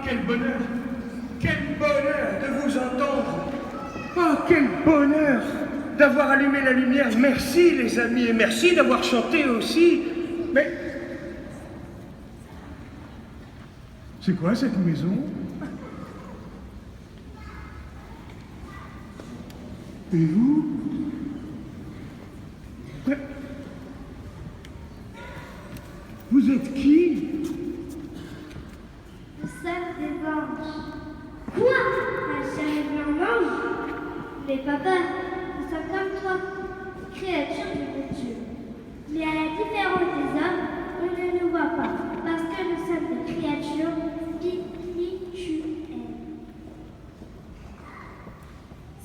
quel bonheur! Quel bonheur de vous entendre! Oh, quel bonheur d'avoir allumé la lumière! Merci les amis, et merci d'avoir chanté aussi. Mais c'est quoi cette maison? Et vous? Mais vous êtes qui? Nous sommes des anges. Quoi? Ma chère est un ange? Mais papa, nous sommes comme toi, créatures du bon Dieu. Mais à la différence des hommes, on ne nous voit pas, parce que nous sommes des créatures spirituelles.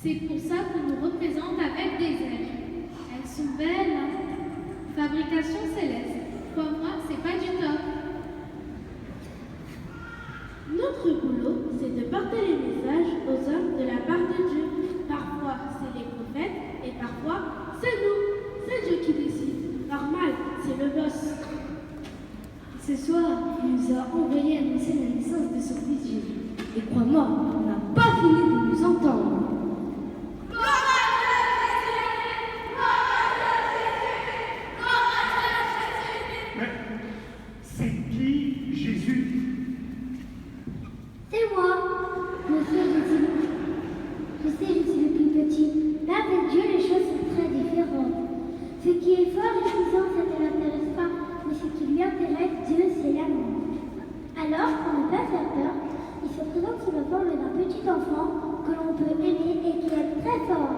C'est pour ça qu'on nous représente avec des ailes. Elles sont belles, hein? Fabrication céleste. Crois-moi, c'est pas du top. Notre boulot, c'est de porter les messages aux hommes de la part de Dieu. Parfois, c'est les prophètes et parfois, c'est nous. C'est Dieu qui décide. Normal, c'est le boss. Ce soir, il nous a envoyé annoncer la naissance de son fils Jésus. Et crois-moi, on n'a pas fini de nous entendre. Mais c'est qui Jésus? C'est moi. Je sais, je suis le plus petit. Mais avec Dieu, les choses sont très différentes. Ce qui est fort et puissant, ça ne l'intéresse pas. Mais ce qui lui intéresse, Dieu, c'est l'amour. Alors, pour ne pas faire peur, il se présente sous la forme d'un petit enfant que l'on peut aimer et qui aime très fort.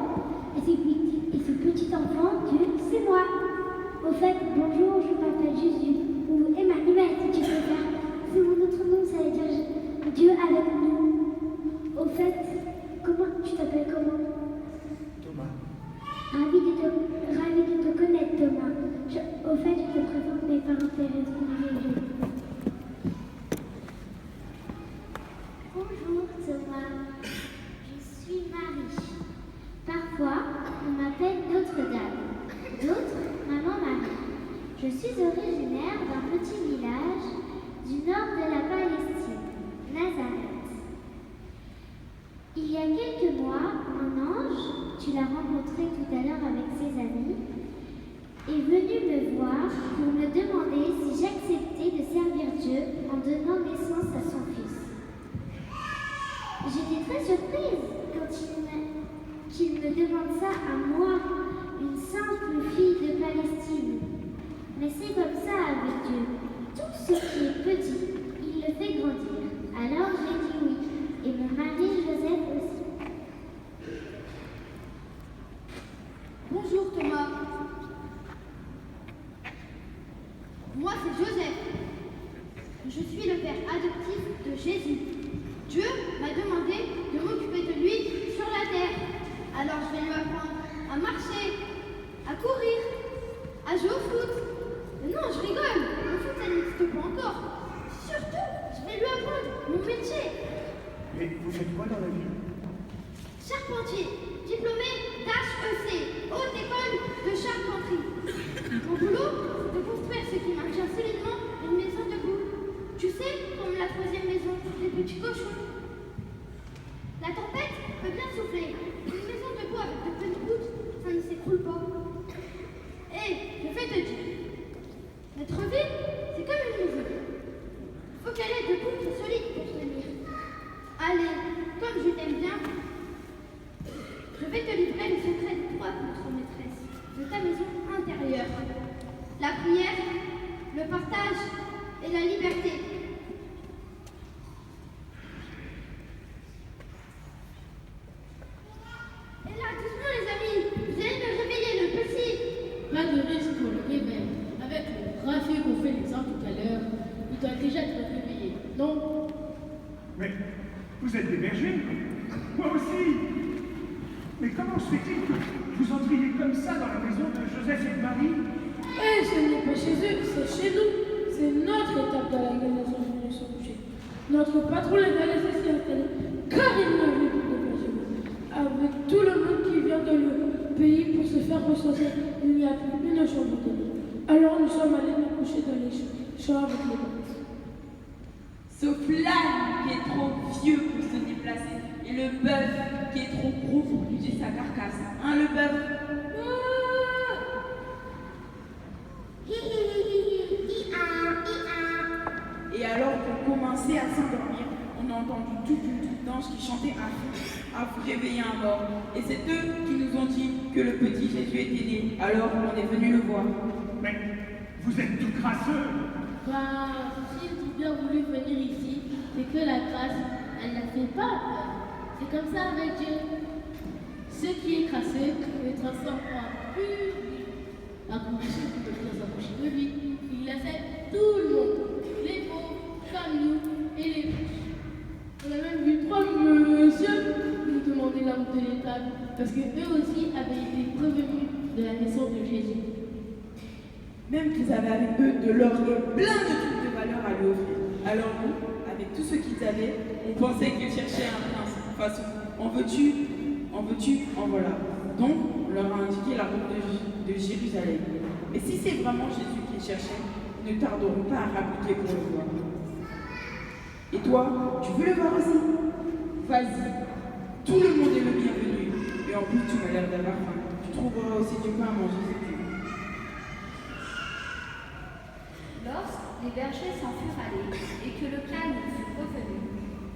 Et ce petit enfant, Dieu, c'est moi. Au fait, bonjour, je m'appelle Jésus, ou Emmanuel si tu préfères. C'est mon autre nom, ça veut dire Dieu avec nous. Au fait, tu t'appelles comment? Thomas. Ravi de te connaître, Thomas. Au fait, je te présente mes parents terrestres. Bonjour Thomas, je suis Marie. Parfois, on m'appelle Notre-Dame, d'autres Maman Marie. Je suis originaire d'un petit village du nord de la Palestine, Nazareth. Il y a quelques mois, un ange, tu l'as rencontré tout à l'heure avec ses amis, est venu me voir pour me demander si j'acceptais de servir Dieu en donnant naissance à son fils. J'étais très surprise quand qu'il me demande ça à moi, une simple fille de Palestine. Mais c'est comme ça avec Dieu. Tout ce qui est petit, il le fait grandir. Alors j'ai dit oui. Et mon mari Joseph aussi. Bonjour Thomas. Moi c'est Joseph. Je suis le père adoptif de Jésus. Dieu m'a demandé de m'occuper de lui sur la terre. Alors je vais lui apprendre à marcher, à courir, à jouer au foot. Mais non, je rigole, le foot ça n'existe pas encore. Surtout, je vais lui apprendre mon métier. Et vous faites quoi dans la vie? Charpentier, diplômé d'HEC, Haute École de Charpenterie. Mon boulot, c'est de construire ce qui maintient solidement une maison debout. Tu sais, comme la troisième maison des petits cochons. La tempête peut bien souffler. Une maison debout avec de petites gouttes, ça ne s'écroule pas. Et je vais te dire, notre vie, c'est comme une maison. Faut qu'elle ait de poutres solides pour tenir. Allez, comme je t'aime bien, je vais te livrer le secret de toi, notre maîtresse, de ta maison intérieure. La prière, le partage et la liberté. Et là, doucement les amis, vous allez me réveiller le petit. Pas de risque pour le réveil. Avec le trafic qu'on fait les uns tout à l'heure, il doit déjà te réveiller. Non? Mais vous êtes des bergers? Moi aussi! Mais comment se fait-il que vous entriez comme ça dans la maison de Joseph et de Marie? Eh, ce n'est pas chez eux, c'est chez nous. C'est notre étape dans laquelle nous sommes venus se coucher. Notre patron les a laissés s'y installer, car il n'avait plus de place. Avec tout le monde qui vient dans le pays pour se faire recenser, il n'y a plus une chambre de lit. Alors nous sommes allés nous coucher dans les champs avec les bêtes. Sauf l'âne qui est trop vieux pour se déplacer et le bœuf qui est trop gros pour bouger sa carcasse. Hein, le bœuf? Et alors qu'on commençait à s'endormir, on a entendu toute une troupe d'anges qui chantaient à vous réveiller un mort. Et c'est eux qui nous ont dit que le petit Jésus était né. Alors on est venu le voir. Mais vous êtes tout crasseux. Ben, s'ils ont bien voulu venir ici, c'est que la grâce, elle ne fait pas peur. C'est comme ça avec Dieu. Ce qui est crassé le transforme en pur. À condition qu'il ne puisse s'approcher de lui, il accepte tout le monde, les pauvres, comme nous et les riches. On a même vu 3 messieurs nous demander la route de l'étable, parce qu'eux aussi avaient été prévenus de la naissance de Jésus. Même qu'ils avaient avec eux de l'or et plein de trucs de valeur à lui offrir. Alors nous, avec tout ce qu'ils avaient, on pensait qu'ils cherchaient un prince. De toute façon, en veux-tu, en voilà. Donc, on leur a indiqué la route de Jérusalem. Et si c'est vraiment Jésus qu'ils cherchaient, ils ne tarderont pas à rappliquer pour le voir. Et toi, tu veux le voir aussi? Vas-y. Tout le monde est le bienvenu. Et en plus, tu m'as l'air d'avoir faim. Tu trouveras aussi du pain à manger si tu veux. Lorsque les bergers s'en furent allés et que le calme fut revenu,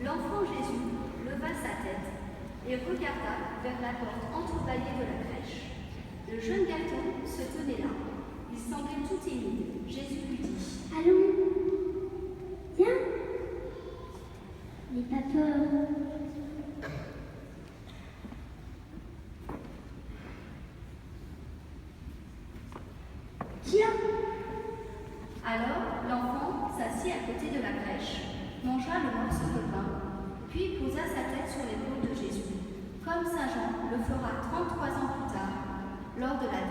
l'enfant Jésus leva sa tête et regarda vers la porte entrebâillée de la crèche. Le jeune garçon se tenait là. Il semblait tout timide. Jésus lui dit: Allons, viens. N'aie pas peur. Tiens. Alors l'enfant s'assit à côté de la crèche, mangea le morceau de pain, puis posa sa tête sur l'épaule de Jésus, comme Saint Jean le fera 33 ans plus tard, lors de la